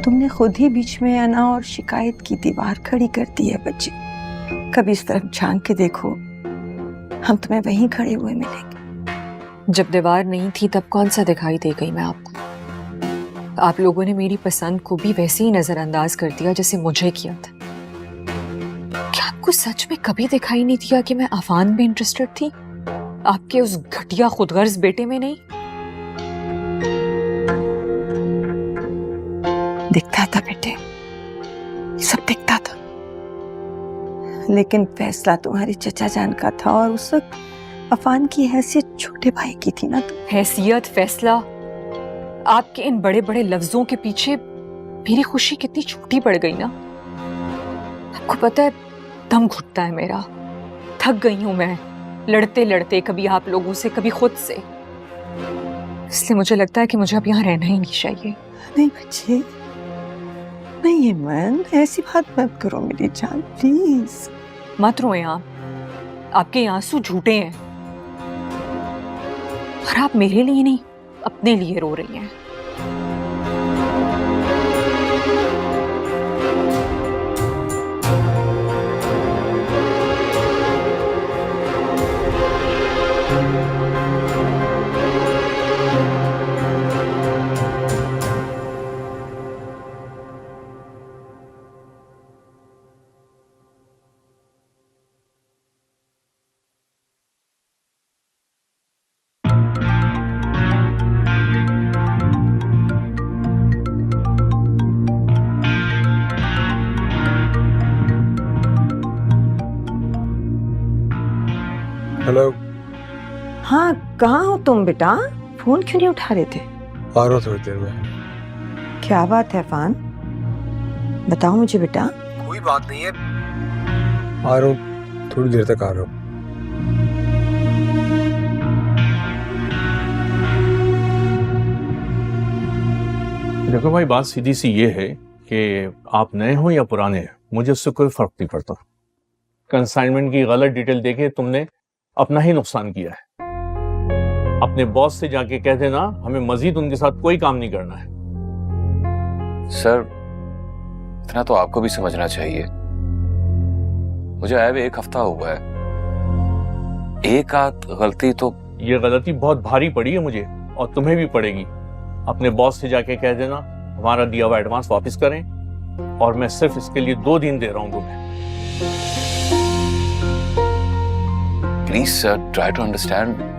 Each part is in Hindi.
तुमने खुद ही बीच में आना और शिकायत की दीवार खड़ी कर दी है बच्चे। कभी इस तरफ झांक के देखो, हम तुम्हें वहीं खड़े हुए मिलेंगे। जब दीवार नहीं थी तब कौन सा दिखाई दे गई मैं आपको? आप लोगों ने मेरी पसंद को भी वैसे ही नजरअंदाज कर दिया जैसे मुझे किया था। क्या आपको सच में कभी दिखाई नहीं दिया कि मैं अफान में इंटरेस्टेड थी, आपके उस घटिया खुदगर्ज बेटे में नहीं? दिखता था बेटे, सब दिखता था, लेकिन फैसला तुम्हारी चचा जान का था और उस वक्त अफान की हैसियत छोटे भाई की थी ना। तुम हैसियत, फैसला, आपके इन बड़े बड़े लफ्जों के पीछे मेरी खुशी कितनी छोटी पड़ गई ना। आपको पता है, दम घुटता है मेरा, थक गई हूं मैं लड़ते लड़ते, कभी आप लोगों से कभी खुद से। इसलिए मुझे लगता है कि मुझे अब यहाँ रहना ही नहीं चाहिए। नहीं बच्चे, नहीं मन, ऐसी बात मत करो मेरी जान, प्लीज। मत रोएं आप, आपके ये आंसू झूठे हैं और आप मेरे लिए नहीं अपने लिए रो रही हैं। हेलो। हाँ, कहाँ हो तुम बेटा? फोन क्यों नहीं उठा रहे थे? आ रहा हूँ थोड़ी देर में। क्या बात है अफान, बताओ मुझे बेटा। कोई बात नहीं है, आ रहा हूँ, थोड़ी देर तक आ रहा हूँ। देखो भाई, बात सीधी सी ये है कि आप नए हो या पुराने हैं, मुझे उससे कोई फर्क नहीं पड़ता। कंसाइनमेंट की गलत डिटेल देके तुमने अपना ही नुकसान किया है। अपने बॉस से जाके कह देना हमें मजीद उनके साथ कोई काम नहीं करना है। सर, इतना तो आपको भी समझना चाहिए। मुझे आए हुए 1 हफ्ता हुआ है, एक आध गलती तो। ये गलती बहुत भारी पड़ी है मुझे और तुम्हें भी पड़ेगी। अपने बॉस से जाके कह देना हमारा दिया हुआ एडवांस वापस करें, और मैं सिर्फ इसके लिए 2 दिन दे रहा हूं तुम्हें। Please sir, try to understand.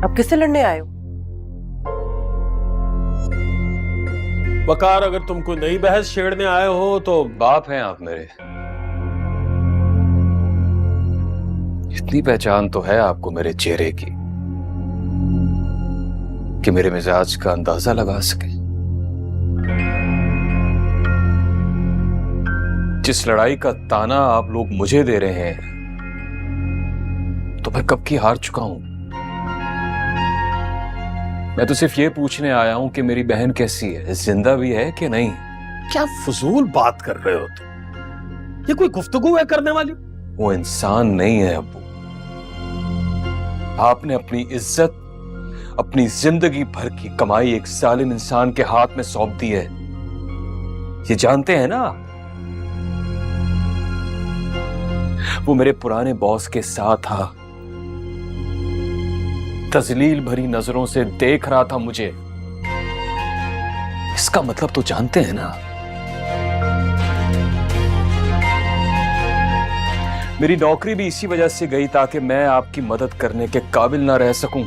अब किससे लड़ने आए हो? वकार, अगर तुम कोई नई बहस छेड़ने आए हो तो। बाप हैं आप मेरे, इतनी पहचान तो है आपको मेरे चेहरे की कि मेरे मिजाज का अंदाजा लगा सके। जिस लड़ाई का ताना आप लोग मुझे दे रहे हैं, तो मैं कब की हार चुका हूं। मैं तो सिर्फ ये पूछने आया हूं कि मेरी बहन कैसी है, जिंदा भी है कि नहीं। क्या फजूल बात कर रहे हो तुम? ये कोई गुफ्तगू है करने वाली? वो इंसान नहीं है अब्बू। आपने अपनी इज्जत, अपनी जिंदगी भर की कमाई एक जालिम इंसान के हाथ में सौंप दी है, ये जानते हैं ना। वो मेरे पुराने बॉस के साथ था, तजलील भरी नजरों से देख रहा था मुझे, इसका मतलब तो जानते हैं ना। मेरी नौकरी भी इसी वजह से गई ताकि मैं आपकी मदद करने के काबिल ना रह सकूं।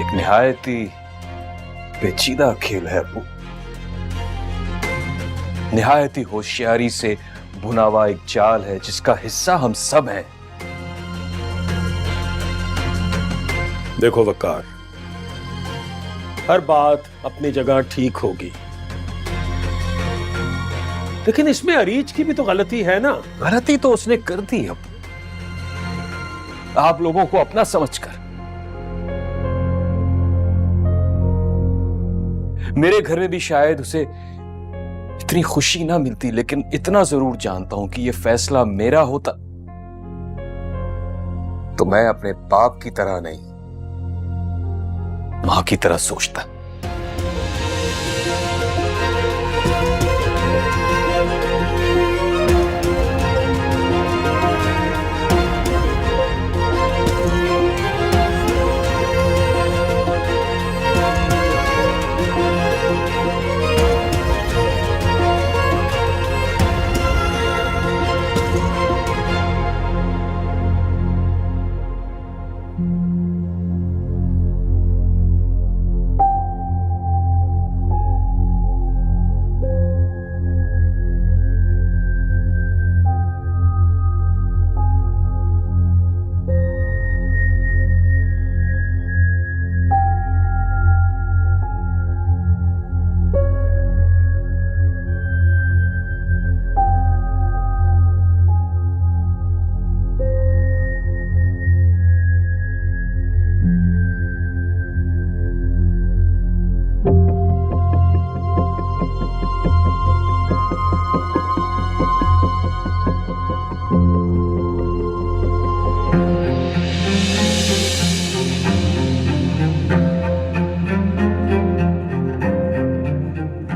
एक निहायत ही पेचीदा खेल है अबू, निहायत ही होशियारी से बुना हुआ एक जाल है जिसका हिस्सा हम सब हैं। देखो वकार, हर बात अपनी जगह ठीक होगी, लेकिन इसमें अरीज की भी तो गलती है ना। गलती तो उसने कर दी, अब आप लोगों को अपना समझकर। मेरे घर में भी शायद उसे इतनी खुशी ना मिलती, लेकिन इतना जरूर जानता हूं कि यह फैसला मेरा होता तो मैं अपने बाप की तरह नहीं, मां की तरह सोचता।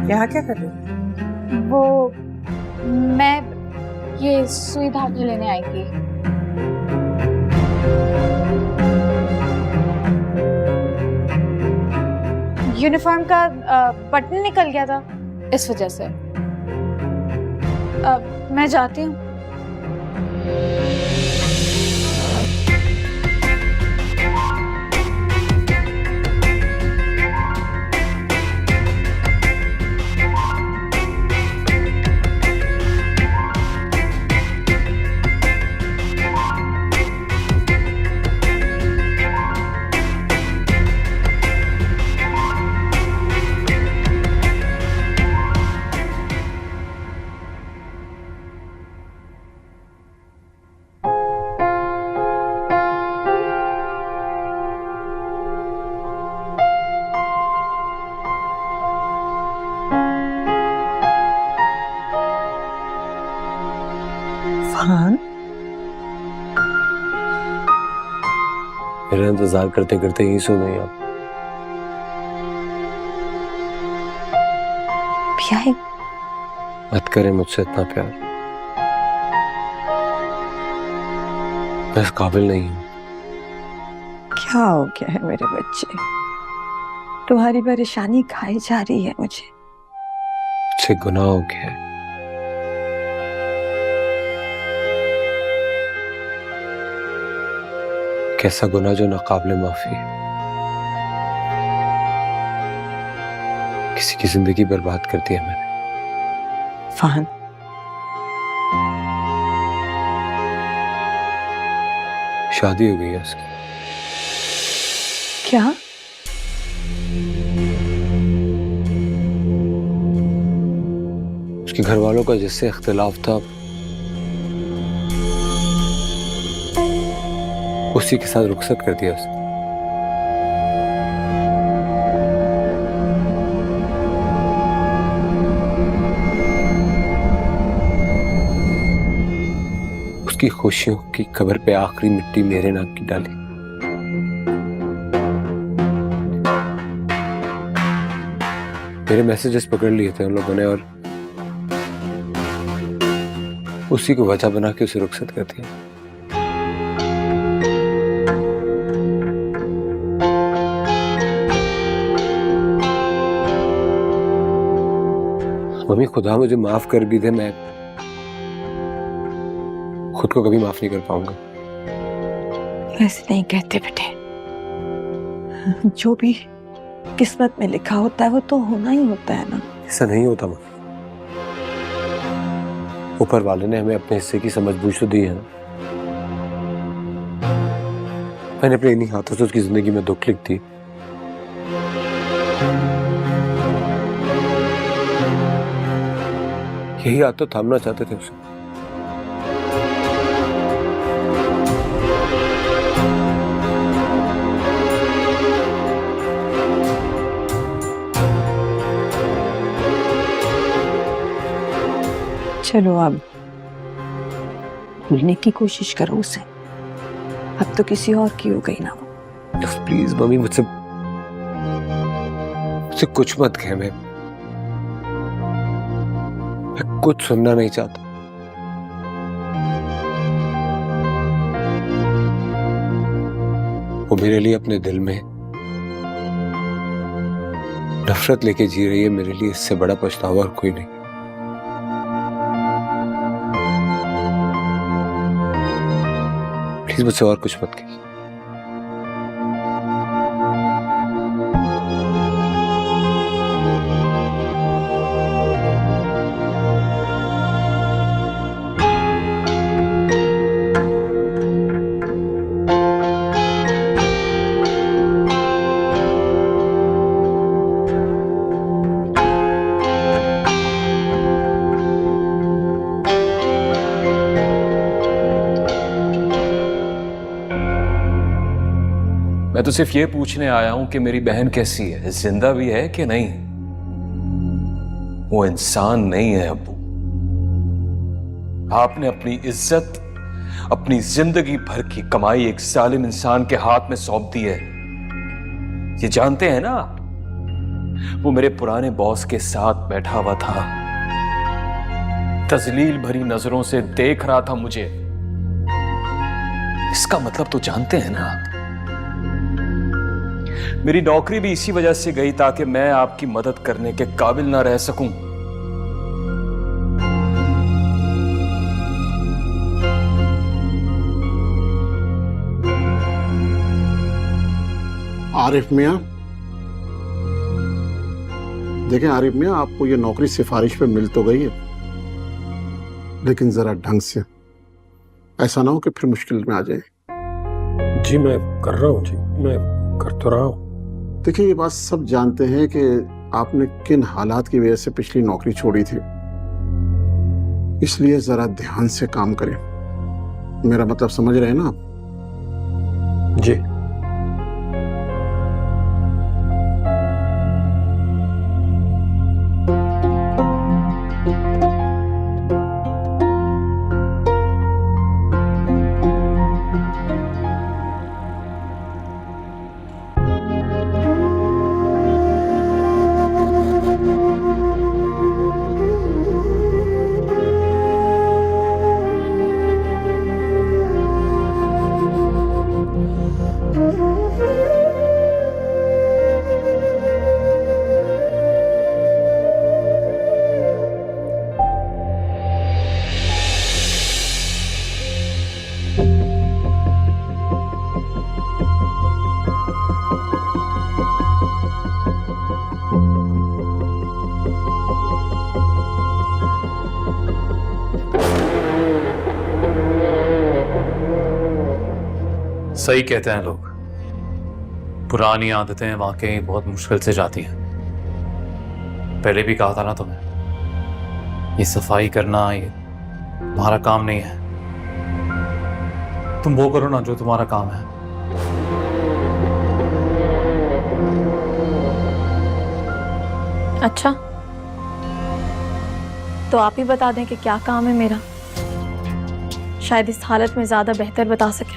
यहाँ क्या कर रही हो? वो मैं ये सुई धागे लेने आई थी। यूनिफॉर्म का बटन निकल गया था, इस वजह से। मैं जाती हूँ। फरहान, मेरा इंतजार करते करते यही सो गई आप। पियाई मत करें मुझसे इतना प्यार, मैं इस काबिल नहीं हूं। क्या हो गया है मेरे बच्चे? तुम्हारी परेशानी खाई जा रही है मुझे। मुझसे गुनाह हो गया है। कैसा गुनाह जो नाकाबिले माफी है, किसी की जिंदगी बर्बाद कर दी है मैंने। फरहान, शादी हो गई है उसकी। क्या? उसके घर वालों का जिससे इख्तिलाफ था उसी के साथ रुखसत कर दिया उसने। उसकी खुशियों की कब्र पे आखिरी मिट्टी मेरे नाम की डाली। मेरे मैसेजेस पकड़ लिए थे उन लोगों ने और उसी को वजह बना के उसे रुखसत कर दिया। मम्मी खुदा मुझे माफ कर भी दे, मैं खुद को कभी माफ नहीं कर पाऊंगा। ऐसे नहीं कहते बेटे, जो भी किस्मत में लिखा होता है वो तो होना ही होता है ना। ऐसा नहीं होता मम्मी, ऊपर वाले ने हमें अपने हिस्से की समझ बूझ तो दी है ना। मैंने अपने इन्हीं हाथों से उसकी जिंदगी में दुख लिख दी। यही हाथ तो थामना चाहते थे उसे। चलो अब भूलने की कोशिश करो उसे, अब तो किसी और की हो गई ना वो। प्लीज मम्मी मुझसे कुछ मत कह, मैं कुछ सुनना नहीं चाहता। वो मेरे लिए अपने दिल में नफरत लेके जी रही है, मेरे लिए इससे बड़ा पछतावा और कोई नहीं। प्लीज मुझसे और कुछ मत कहिए। मैं तो सिर्फ ये पूछने आया हूं कि मेरी बहन कैसी है, जिंदा भी है कि नहीं। वो इंसान नहीं है अब्बू। आपने अपनी इज्जत, अपनी जिंदगी भर की कमाई एक जालिम इंसान के हाथ में सौंप दी है। ये जानते हैं ना, वो मेरे पुराने बॉस के साथ बैठा हुआ था, तजलील भरी नजरों से देख रहा था मुझे। इसका मतलब तो जानते हैं ना। मेरी नौकरी भी इसी वजह से गई ताकि मैं आपकी मदद करने के काबिल ना रह सकूं। आरिफ मियां, देखें आरिफ मियां, आपको ये नौकरी सिफारिश पे मिल तो गई है, लेकिन जरा ढंग से, ऐसा ना हो कि फिर मुश्किल में आ जाए। जी मैं कर रहा हूँ, जी मैं कर तो रहा हूँ। देखिए ये बात सब जानते हैं कि आपने किन हालात की वजह से पिछली नौकरी छोड़ी थी, इसलिए जरा ध्यान से काम करें। मेरा मतलब समझ रहे हैं ना आप? जी सही कहते हैं लोग, पुरानी आदतें वाकई बहुत मुश्किल से जाती हैं। पहले भी कहा था ना तुम्हें, ये सफाई करना ये तुम्हारा काम नहीं है। तुम वो करो ना जो तुम्हारा काम है। अच्छा, तो आप ही बता दें कि क्या काम है मेरा, शायद इस हालत में ज्यादा बेहतर बता सकें।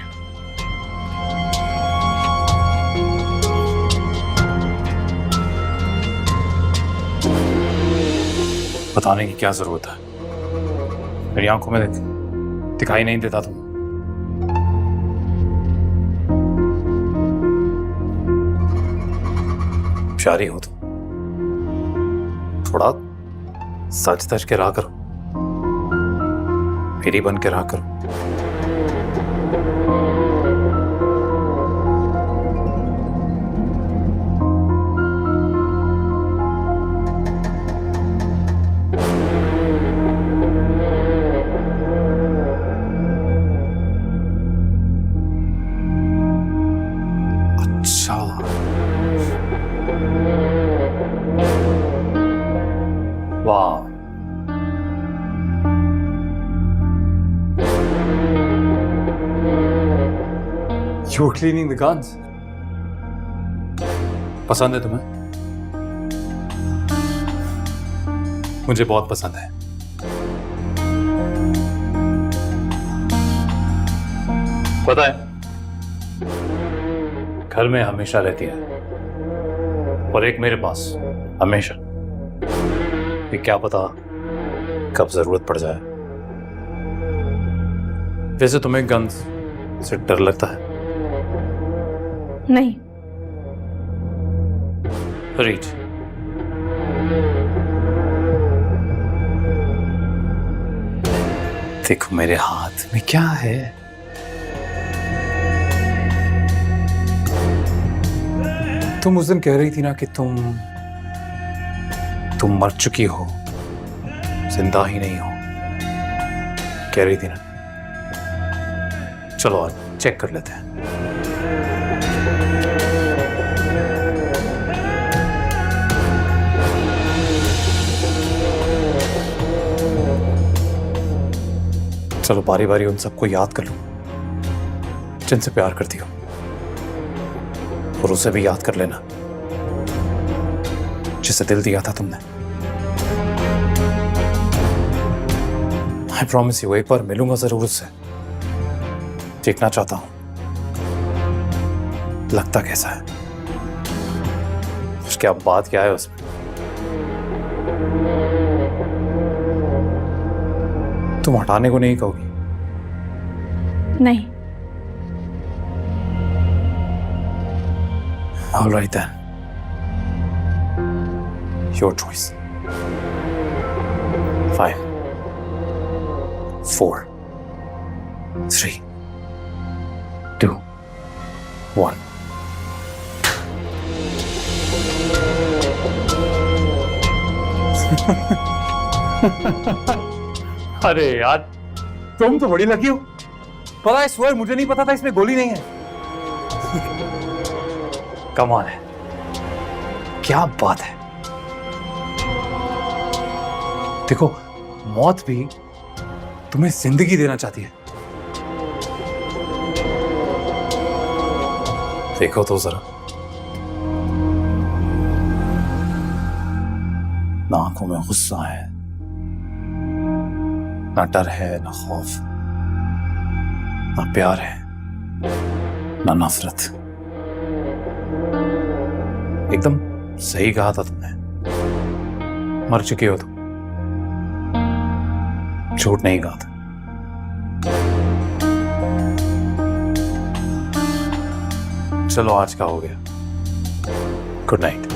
बताने की क्या जरूरत है, मेरी आंखों में दिखाई नहीं देता तुम। प्यारी हो तुम, थोड़ा सच धज के रहा करो, मेरी बन के रहा करो। अच्छा, वाह, you're cleaning the guns. पसंद है तुम्हें? मुझे बहुत पसंद है। पता है, घर में हमेशा रहती है और एक मेरे पास हमेशा। ये क्या पता कब जरूरत पड़ जाए। वैसे तुम्हें गन्स से डर लगता है? नहीं। रीच, देखो मेरे हाथ में क्या है। तुम उस दिन कह रही थी ना कि तुम मर चुकी हो, जिंदा ही नहीं हो, कह रही थी ना। चलो आज चेक कर लेते हैं। चलो बारी बारी उन सबको याद कर लो जिनसे प्यार करती हो, और उसे भी याद कर लेना जिसे दिल दिया था तुमने। आई प्रॉमिस यू, एक बार मिलूंगा जरूर उससे, देखना चाहता हूं लगता कैसा है, उसके अब बात क्या है उसमें। तुम हटाने को नहीं कहोगी? नहीं। All right then. Your choice. 5, 4, 3, 2, 1. अरे यार, तुम तो बड़ी लकी हो। पता है, स्वर मुझे नहीं पता था इसमें गोली नहीं है। कमाल है, क्या बात है। देखो, मौत भी तुम्हें जिंदगी देना चाहती है। देखो तो जरा, ना आंखों में गुस्सा है, ना डर है, ना खौफ, ना प्यार है, ना नफरत। एकदम सही कहा था तुमने, मर चुके हो तुम, झूठ नहीं कहा था। चलो आज का हो गया, गुड नाइट।